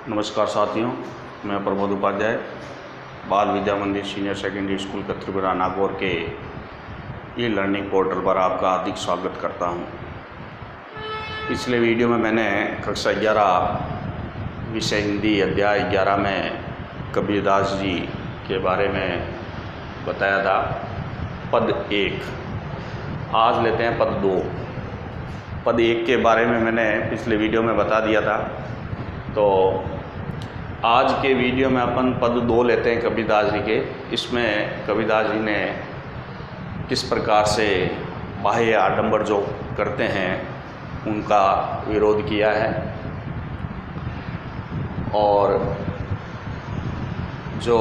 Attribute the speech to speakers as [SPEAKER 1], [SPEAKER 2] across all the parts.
[SPEAKER 1] नमस्कार साथियों, मैं प्रमोद उपाध्याय बाल विद्या मंदिर सीनियर सेकेंडरी स्कूल कत्रीपुरा नागौर के ई लर्निंग पोर्टल पर आपका हार्दिक स्वागत करता हूं। पिछले वीडियो में मैंने कक्षा 11 विषय हिंदी अध्याय 11 में कबीरदास जी के बारे में बताया था। पद 1 आज लेते हैं पद 2। पद 1 के बारे में मैंने पिछले वीडियो में बता दिया था, तो आज के वीडियो में अपन पद 2 लेते हैं कबीरदास जी के। इसमें कबीरदास जी ने किस प्रकार से बाह्य आडंबर जो करते हैं उनका विरोध किया है, और जो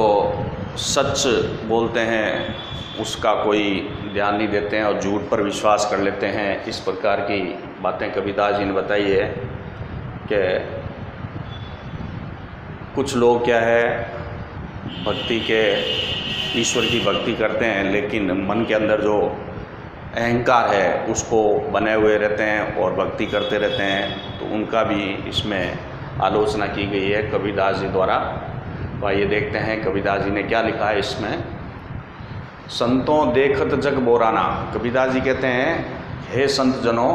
[SPEAKER 1] सच बोलते हैं उसका कोई ध्यान नहीं देते हैं और झूठ पर विश्वास कर लेते हैं। इस प्रकार की बातें कबीरदास जी ने बताई है कि कुछ लोग क्या है भक्ति के ईश्वर की भक्ति करते हैं, लेकिन मन के अंदर जो अहंकार है उसको बने हुए रहते हैं और भक्ति करते रहते हैं, तो उनका भी इसमें आलोचना की गई है कबीरदास जी द्वारा। तो आइए देखते हैं कबीरदास जी ने क्या लिखा है इसमें। संतों देखत जग बोराना। कबीरदास जी कहते हैं, हे संत जनों,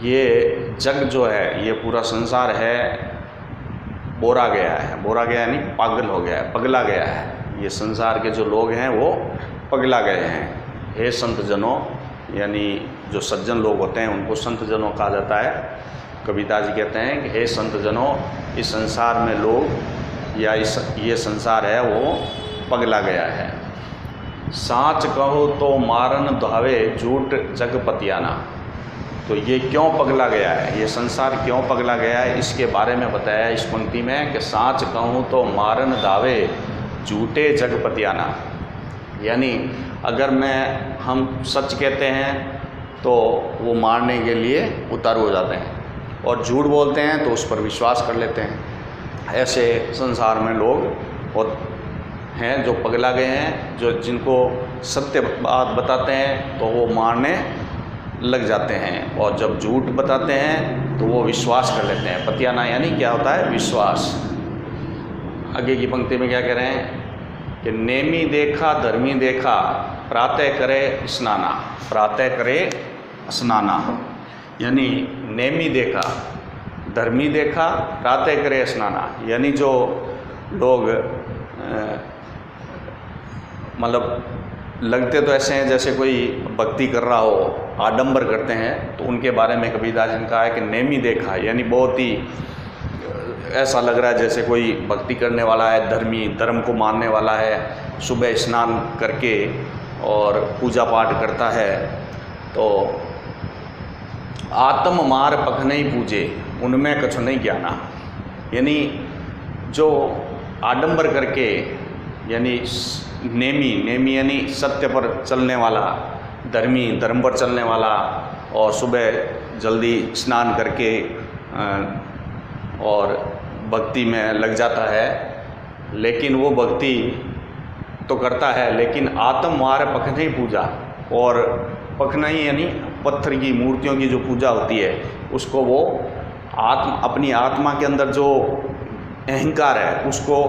[SPEAKER 1] ये जग जो है, ये पूरा संसार है, बोरा गया है। बोरा गया यानी पागल हो गया है, पगला गया है। ये संसार के जो लोग हैं वो पगला गए हैं। हे संत जनों, यानी जो सज्जन लोग होते हैं उनको संत जनों कहा जाता है। कबीरदास जी कहते हैं कि हे संत जनों, इस संसार में लोग या ये संसार है वो पगला गया है। साँच कहो तो मारन धावे झूठ जग पतियाना। तो ये क्यों पगला गया है, ये संसार क्यों पगला गया है, इसके बारे में बताया है इस पंक्ति में कि साँच कहूँ तो मारन दावे झूठे जग पतियाना। यानी अगर हम सच कहते हैं तो वो मारने के लिए उतारू हो जाते हैं, और झूठ बोलते हैं तो उस पर विश्वास कर लेते हैं। ऐसे संसार में लोग हैं जो पगला गए हैं, जो जिनको सत्य बात बताते हैं तो वो मारने लग जाते हैं, और जब झूठ बताते हैं तो वो विश्वास कर लेते हैं। पतियाना यानी क्या होता है, विश्वास। आगे की पंक्ति में क्या कह रहे हैं कि नेमी देखा धर्मी देखा प्रातः करे स्नाना। प्रातः करे स्नाना यानी नेमी देखा धर्मी देखा प्रातः करे स्नाना। यानी जो लोग मतलब लगते तो ऐसे हैं जैसे कोई भक्ति कर रहा हो, आडंबर करते हैं, तो उनके बारे में कबीरदास जी ने कहा है कि नेमी देखा, यानी बहुत ही ऐसा लग रहा है जैसे कोई भक्ति करने वाला है, धर्मी, धर्म को मानने वाला है, सुबह स्नान करके और पूजा पाठ करता है। तो आत्म मार पख नहीं पूजे उनमें कछु नहीं ज्ञाना। यानी जो आडंबर करके, यानी नेमी यानी सत्य पर चलने वाला, धर्मी, धर्म पर चलने वाला, और सुबह जल्दी स्नान करके और भक्ति में लग जाता है, लेकिन वो भक्ति तो करता है लेकिन आत्म मार पख नहीं पूजा। और पख नहीं यानी पत्थर की मूर्तियों की जो पूजा होती है उसको वो अपनी आत्मा के अंदर जो अहंकार है उसको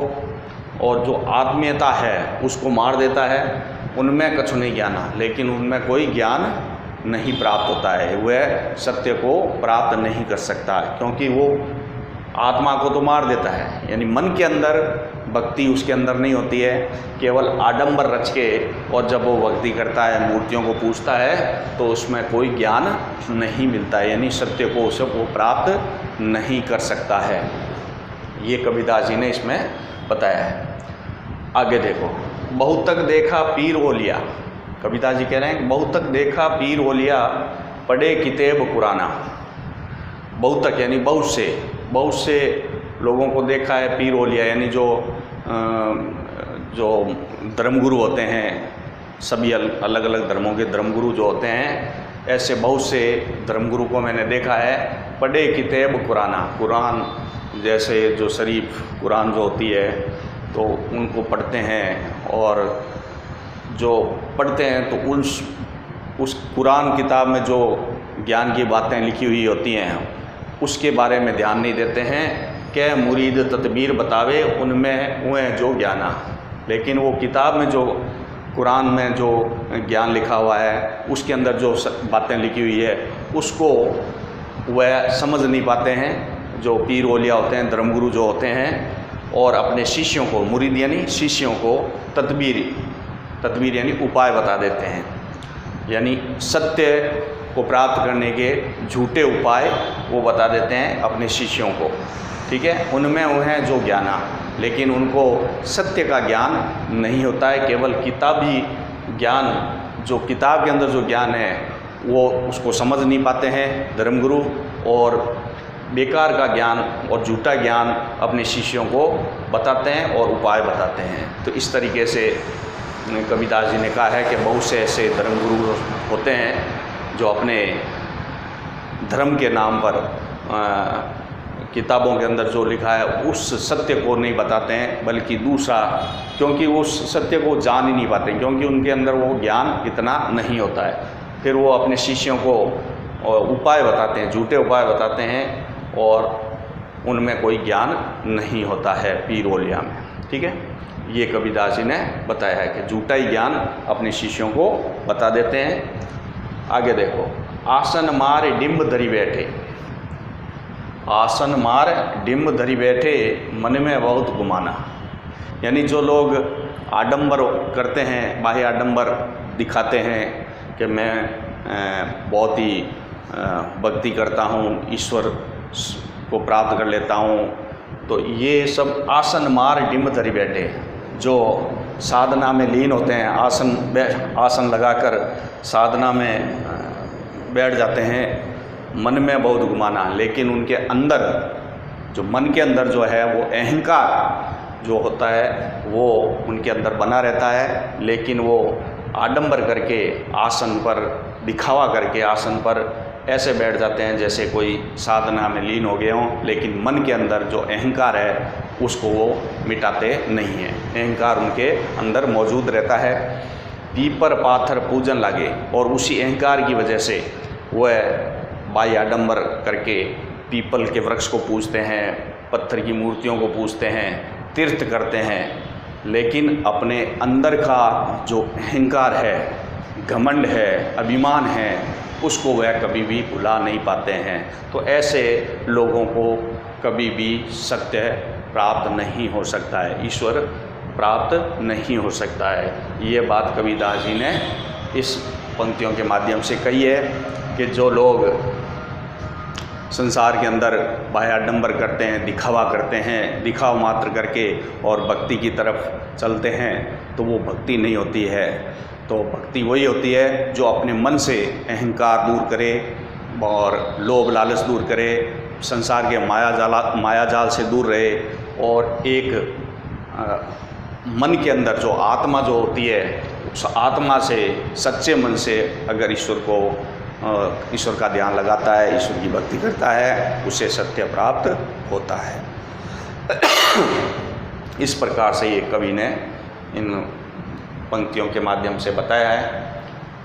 [SPEAKER 1] और जो आत्मीयता है उसको मार देता है। उनमें कछु नहीं ज्ञाना, लेकिन उनमें कोई ज्ञान नहीं प्राप्त होता है, वह सत्य को प्राप्त नहीं कर सकता, क्योंकि वो आत्मा को तो मार देता है। यानी मन के अंदर भक्ति उसके अंदर नहीं होती है, केवल आडंबर रच के, और जब वो भक्ति करता है, मूर्तियों को पूजता है, तो उसमें कोई ज्ञान नहीं मिलता है, यानी सत्य को उसे वो प्राप्त नहीं कर सकता है। ये कबीरदास जी ने इसमें बताया है। आगे देखो, बहुत तक देखा पीर वो लिया। कबीरदास जी कह रहे हैं बहुत तक देखा पीर वो लिया पढ़े किताब कुराना। बहुत तक यानी बहुत से लोगों को देखा है पीर वो लिया, यानी जो धर्मगुरु होते हैं, सभी अलग अलग धर्मों के धर्मगुरु जो होते हैं, ऐसे बहुत से धर्मगुरु को मैंने देखा है पढ़े किताब कुराना। कुरान जैसे जो शरीफ कुरान जो होती है तो उनको पढ़ते हैं, और जो पढ़ते हैं तो उस कुरान किताब में जो ज्ञान की बातें लिखी हुई होती हैं उसके बारे में ध्यान नहीं देते हैं, कै मुरीद तदबीर बतावे उनमें वह जो ज्ञाना। लेकिन वो किताब में जो कुरान में जो ज्ञान लिखा हुआ है उसके अंदर जो बातें लिखी हुई है उसको वह समझ नहीं पाते हैं जो पीर ओलिया होते हैं, धर्मगुरु जो होते हैं, और अपने शिष्यों को, मुरीद यानी शिष्यों को तदबीर यानी उपाय बता देते हैं, यानी सत्य को प्राप्त करने के झूठे उपाय वो बता देते हैं अपने शिष्यों को। ठीक है, उनमें वो है जो ज्ञाना, लेकिन उनको सत्य का ज्ञान नहीं होता है, केवल किताबी ज्ञान, जो किताब के अंदर जो ज्ञान है वो उसको समझ नहीं पाते हैं धर्मगुरु, और बेकार का ज्ञान और झूठा ज्ञान अपने शिष्यों को बताते हैं और उपाय बताते हैं। तो इस तरीके से कबीरदास जी ने कहा है कि बहुत से ऐसे धर्मगुरु होते हैं जो अपने धर्म के नाम पर किताबों के अंदर जो लिखा है उस सत्य को नहीं बताते हैं, बल्कि दूसरा, क्योंकि वो उस सत्य को जान ही नहीं पाते, क्योंकि उनके अंदर वो ज्ञान इतना नहीं होता है। फिर वो अपने शिष्यों को उपाय बताते हैं, झूठे उपाय बताते हैं, और उनमें कोई ज्ञान नहीं होता है पीर ओलिया में। ठीक है, ये कबीरदास जी ने बताया है कि झूठा ही ज्ञान अपने शिष्यों को बता देते हैं। आगे देखो, आसन मार डिम्ब धरी बैठे, आसन मार डिम्ब धरी बैठे मन में बहुत गुमाना। यानी जो लोग आडंबर करते हैं, बाह्य आडंबर दिखाते हैं कि मैं बहुत ही भक्ति करता हूँ, ईश्वर को प्राप्त कर लेता हूँ, तो ये सब आसन मार डिम्ब धरी बैठे, जो साधना में लीन होते हैं, आसन लगाकर साधना में बैठ जाते हैं, मन में बहुत गुमाना, लेकिन उनके अंदर जो मन के अंदर जो है वो अहंकार जो होता है वो उनके अंदर बना रहता है। लेकिन वो आडंबर करके आसन पर, दिखावा करके आसन पर ऐसे बैठ जाते हैं जैसे कोई साधना में लीन हो गए हों, लेकिन मन के अंदर जो अहंकार है उसको वो मिटाते नहीं हैं, अहंकार उनके अंदर मौजूद रहता है। पीपर पाथर पूजन लगे, और उसी अहंकार की वजह से वह बाह्य आडंबर करके पीपल के वृक्ष को पूजते हैं, पत्थर की मूर्तियों को पूजते हैं, तीर्थ करते हैं, लेकिन अपने अंदर का जो अहंकार है, घमंड है, अभिमान है, उसको वह कभी भी भुला नहीं पाते हैं। तो ऐसे लोगों को कभी भी सत्य प्राप्त नहीं हो सकता है, ईश्वर प्राप्त नहीं हो सकता है। ये बात कबीरदास जी ने इस पंक्तियों के माध्यम से कही है कि जो लोग संसार के अंदर बाह्य आडंबर करते हैं, दिखावा करते हैं, दिखावा मात्र करके और भक्ति की तरफ चलते हैं, तो वो भक्ति नहीं होती है। तो भक्ति वही होती है जो अपने मन से अहंकार दूर करे और लोभ लालच दूर करे, संसार के माया जाल से दूर रहे, और एक मन के अंदर जो आत्मा जो होती है, उस आत्मा से, सच्चे मन से अगर ईश्वर का ध्यान लगाता है, ईश्वर की भक्ति करता है, उसे सत्य प्राप्त होता है। इस प्रकार से ये कवि ने इन पंक्तियों के माध्यम से बताया है।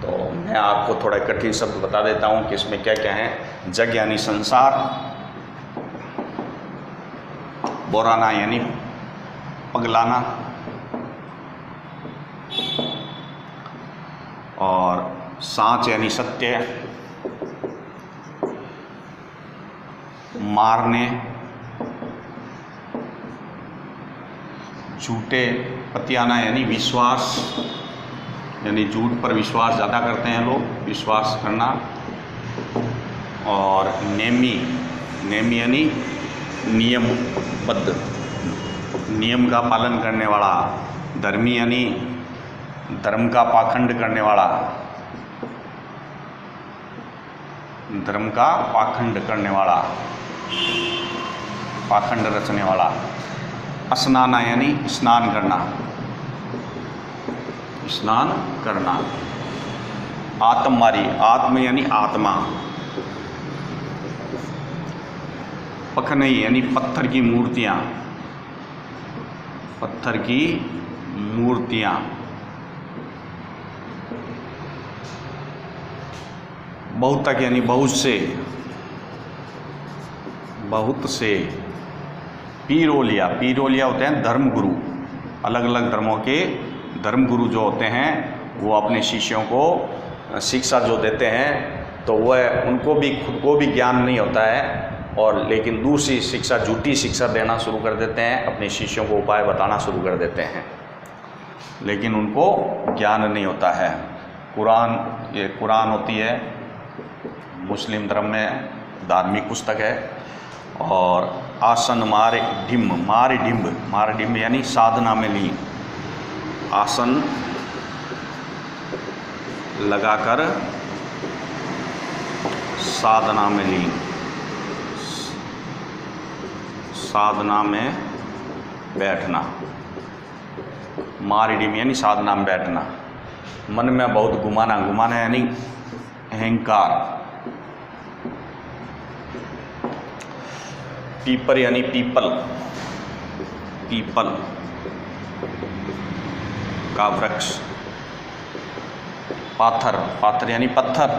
[SPEAKER 1] तो मैं आपको थोड़ा कठिन शब्द बता देता हूँ कि इसमें क्या क्या है। जग यानी संसार, बोराना यानी पगलाना, और सांच यानी सत्य, मारने, झूठे, पतियाना यानी विश्वास, यानी झूठ पर विश्वास ज़्यादा करते हैं लोग, विश्वास करना, और नेमी, नेमी यानी नियमबद्ध, नियम का पालन करने वाला, धर्मी यानी धर्म का पाखंड करने वाला, धर्म का पाखंड करने वाला, पाखंड रचने वाला। स्नाना यानी स्नान करना, स्नान करना। आत्ममारी, आत्म यानी आत्मा। पखनई यानी पत्थर की मूर्तियाँ, पत्थर की मूर्तियाँ। बहुतक यानी बहुत से, बहुत से। पीरोलिया, पीरोलिया होते हैं धर्मगुरु। अलग अलग धर्मों के धर्मगुरु जो होते हैं वो अपने शिष्यों को शिक्षा जो देते हैं तो वह उनको भी खुद को भी ज्ञान नहीं होता है, और लेकिन दूसरी शिक्षा, झूठी शिक्षा देना शुरू कर देते हैं, अपने शिष्यों को उपाय बताना शुरू कर देते हैं, लेकिन उनको ज्ञान नहीं होता है। कुरान, ये कुरान होती है मुस्लिम धर्म में धार्मिक पुस्तक है। और आसन मार डिम्ब यानी साधना में लीन, आसन लगाकर साधना में लीन, साधना में बैठना। मारिडिम यानी साधना में बैठना। मन में बहुत घुमाना, घुमाना यानी अहंकार। पीपर यानी पीपल, पीपल का वृक्ष। पाथर, पाथर यानी पत्थर।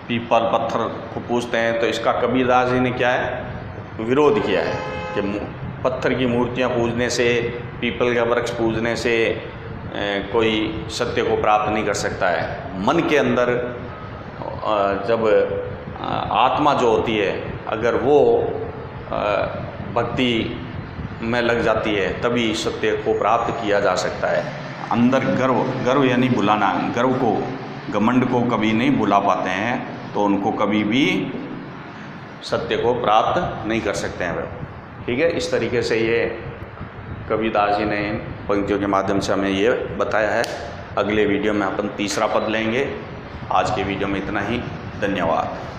[SPEAKER 1] पीपल पत्थर को पूजते हैं तो इसका कबीरदास जी ने क्या है, विरोध किया है कि पत्थर की मूर्तियाँ पूजने से, पीपल का वृक्ष पूजने से कोई सत्य को प्राप्त नहीं कर सकता है। मन के अंदर जब आत्मा जो होती है अगर वो भक्ति में लग जाती है तभी सत्य को प्राप्त किया जा सकता है। अंदर गर्व, गर्व यानी बुलाना, गर्व को, घमंड को कभी नहीं बुला पाते हैं तो उनको कभी भी सत्य को प्राप्त नहीं कर सकते हैं वह। ठीक है, इस तरीके से ये कबीरदास जी ने इन पंक्तियों के माध्यम से हमें ये बताया है। अगले वीडियो में अपन तीसरा पद लेंगे। आज के वीडियो में इतना ही। धन्यवाद।